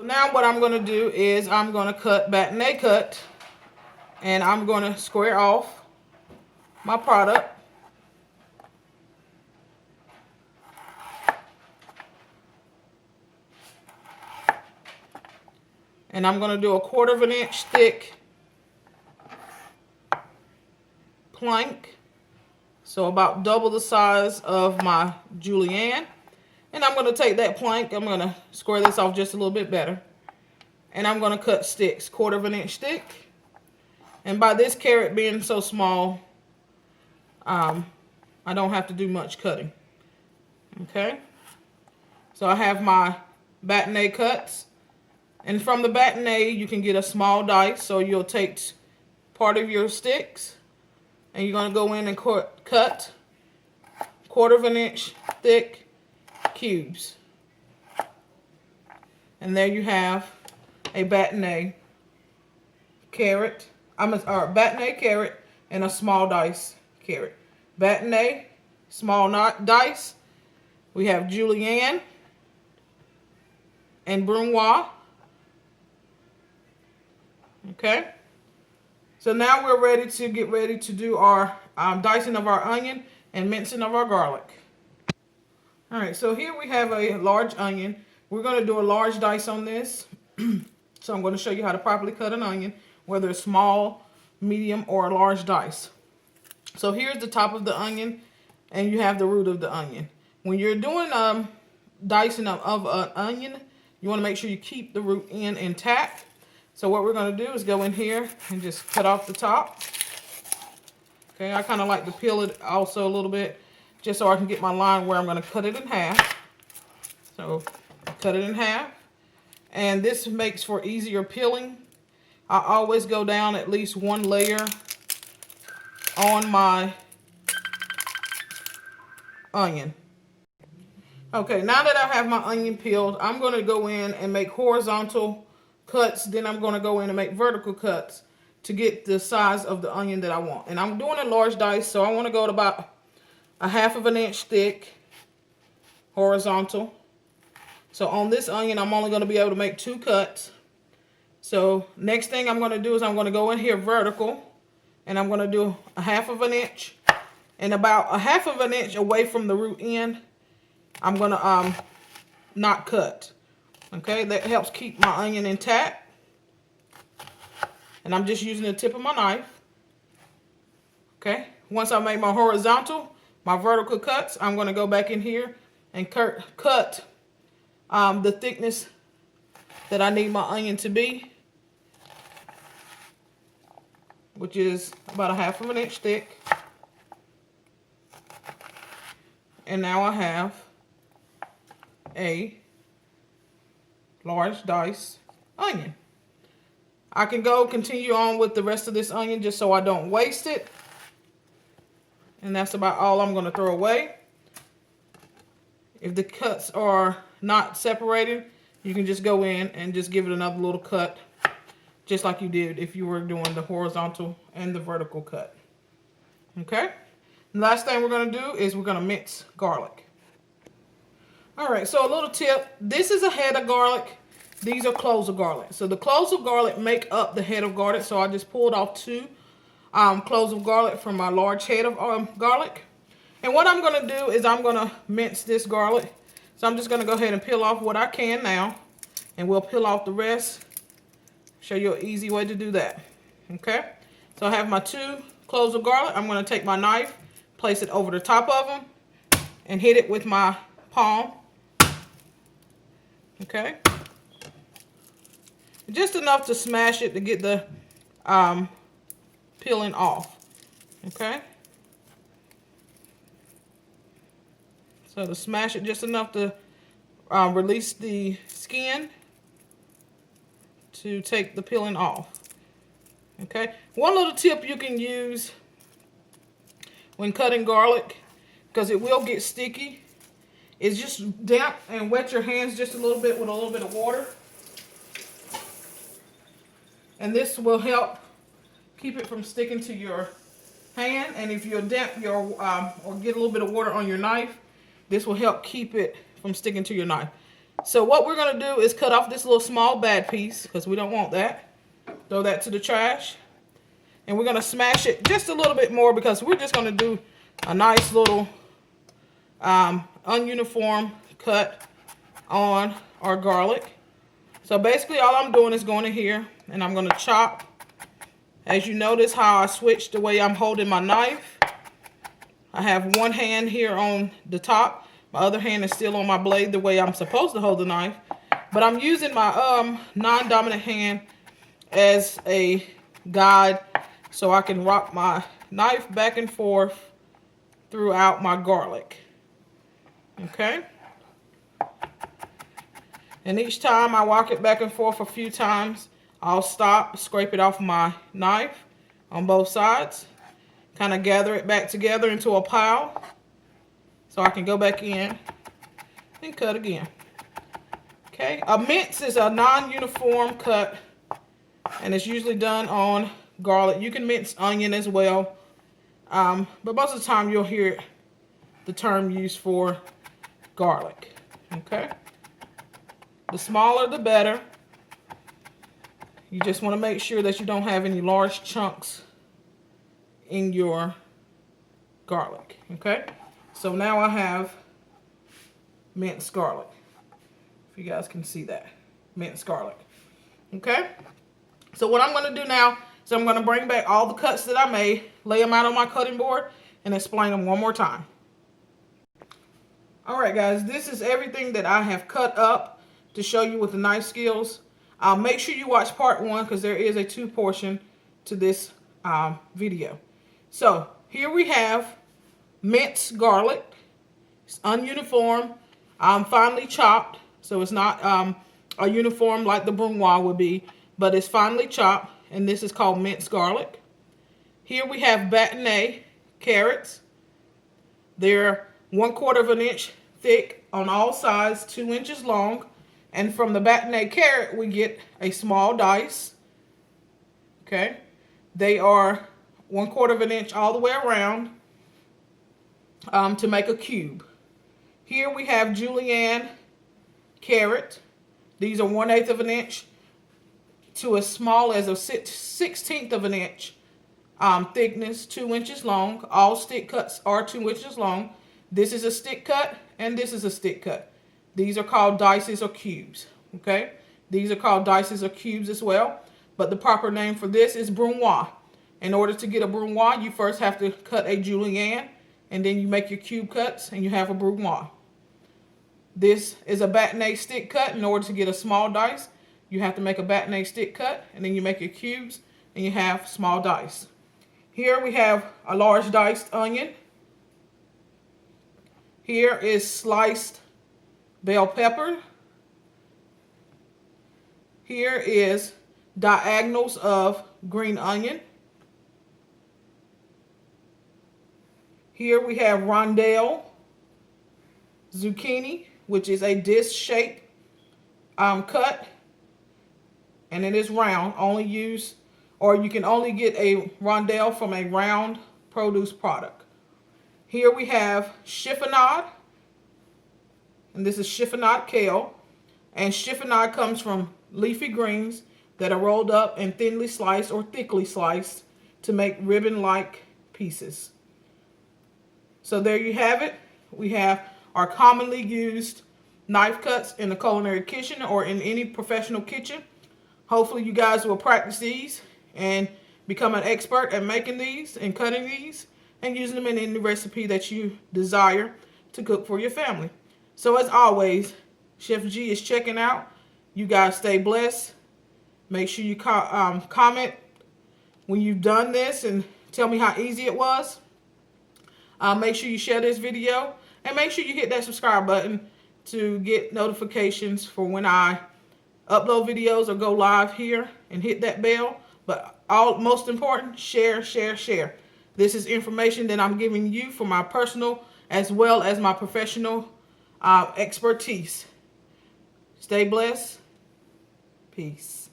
now what I'm going to do is I'm going to cut batonnet cut, and I'm going to square off my product. And I'm going to do a 1/4 of an inch thick plank, so about double the size of my julienne. And I'm going to take that plank, I'm going to square this off just a little bit better, and I'm going to cut sticks, 1/4 of an inch thick. And by this carrot being so small, I don't have to do much cutting. Okay, so I have my batonnet cuts, and from the batonnet you can get a small dice, so you'll take part of your sticks and you're going to go in and cut 1/4 of an inch thick cubes. And there you have a batonnet carrot. Batonnet carrot and a small dice carrot. Batonnet, small dice. We have julienne and brunoise. Okay. So now we're ready to do our dicing of our onion and mincing of our garlic. All right, so here we have a large onion. We're going to do a large dice on this. So I'm going to show you how to properly cut an onion, whether it's small, medium, or a large dice. So here's the top of the onion, and you have the root of the onion. When you're doing dicing of an onion, you want to make sure you keep the root end intact. So what we're going to do is go in here and just cut off the top. Okay, I kind of like to peel it also a little bit, just so I can get my line where I'm going to cut it in half. So cut it in half. And this makes for easier peeling. I always go down at least one layer on my onion. Okay, now that I have my onion peeled, I'm going to go in and make horizontal cuts. Then I'm going to go in and make vertical cuts to get the size of the onion that I want. And I'm doing a large dice, so I want to go to about 1/2 of an inch thick horizontal. So on this onion, I'm only going to be able to make 2 cuts. So next thing I'm going to do is I'm going to go in here vertical, and I'm going to do 1/2 of an inch, and about 1/2 of an inch away from the root end, I'm going to not cut. Okay, that helps keep my onion intact. And I'm just using the tip of my knife. Okay, once I make my horizontal, my vertical cuts, I'm going to go back in here and cut the thickness that I need my onion to be, which is about 1/2 of an inch thick. And now I have a large dice onion. I can continue on with the rest of this onion just so I don't waste it. And that's about all I'm going to throw away. If the cuts are not separated, you can just go in and just give it another little cut, just like you did if you were doing the horizontal and the vertical cut. Okay? The last thing we're going to do is we're going to mince garlic. All right, so a little tip. This is a head of garlic. These are cloves of garlic. So the cloves of garlic make up the head of garlic. So I just pulled off 2 cloves of garlic from my large head of garlic. And what I'm going to do is I'm going to mince this garlic. So I'm just going to go ahead and peel off what I can now. And we'll peel off the rest. Show you an easy way to do that. Okay? So I have my 2 cloves of garlic. I'm going to take my knife, place it over the top of them, and hit it with my palm. Okay? Just enough to smash it to get the peeling off. Okay? So to smash it just enough to release the skin to take the peeling off. Okay? One little tip you can use when cutting garlic, because it will get sticky, is just damp and wet your hands just a little bit with a little bit of water. And this will help keep it from sticking to your hand. And if you're damp or get a little bit of water on your knife, this will help keep it from sticking to your knife. So what we're going to do is cut off this little small bad piece because we don't want that. Throw that to the trash. And we're going to smash it just a little bit more because we're just going to do a nice little ununiform cut on our garlic. So basically all I'm doing is going in here and I'm going to chop. As you notice how I switched the way I'm holding my knife. I have one hand here on the top. My other hand is still on my blade the way I'm supposed to hold the knife. But I'm using my non-dominant hand as a guide so I can rock my knife back and forth throughout my garlic. Okay? And each time I walk it back and forth a few times, I'll stop, scrape it off my knife on both sides, kind of gather it back together into a pile so I can go back in and cut again. Okay, a mince is a non-uniform cut and it's usually done on garlic. You can mince onion as well, but most of the time you'll hear the term used for garlic. Okay, the smaller the better. You just want to make sure that you don't have any large chunks in your garlic. Okay, so now I have minced garlic. If you guys can see that, minced garlic. Okay, so what I'm going to do now is I'm going to bring back all the cuts that I made, lay them out on my cutting board, and explain them one more time. All right, guys, this is everything that I have cut up to show you with the knife skills. Make sure you watch part 1 because there is a 2 portion to this video. So here we have minced garlic. It's ununiform, finely chopped, so it's not a uniform like the brunoise would be, but it's finely chopped, and this is called minced garlic. Here we have bâtonnet carrots. They're 1/4 of an inch thick on all sides, 2 inches long. And from the bâtonnet carrot, we get a small dice. Okay. They are 1/4 of an inch all the way around to make a cube. Here we have julienne carrot. These are 1/8 of an inch to as small as a 1/16 of an inch thickness, 2 inches long. All stick cuts are 2 inches long. This is a stick cut and this is a stick cut. These are called dices or cubes, okay? These are called dices or cubes as well, but the proper name for this is brunoise. In order to get a brunoise, you first have to cut a julienne, and then you make your cube cuts, and you have a brunoise. This is a bâtonnet stick cut. In order to get a small dice, you have to make a bâtonnet stick cut, and then you make your cubes, and you have small dice. Here we have a large diced onion. Here is sliced bell pepper. Here is diagonals of green onion. Here we have rondelle zucchini, which is a disc shape cut, and it is round. Only use, or you can only get a rondelle from a round produce product. Here we have chiffonade. And this is chiffonade kale. And chiffonade comes from leafy greens that are rolled up and thinly sliced or thickly sliced to make ribbon-like pieces. So there you have it. We have our commonly used knife cuts in the culinary kitchen or in any professional kitchen. Hopefully you guys will practice these and become an expert at making these and cutting these and using them in any recipe that you desire to cook for your family. So as always, Chef G is checking out. You guys stay blessed. Make sure you comment when you've done this and tell me how easy it was. Make sure you share this video and make sure you hit that subscribe button to get notifications for when I upload videos or go live here, and hit that bell. But most important, share, share, share. This is information that I'm giving you for my personal as well as my professional expertise. Stay blessed. Peace.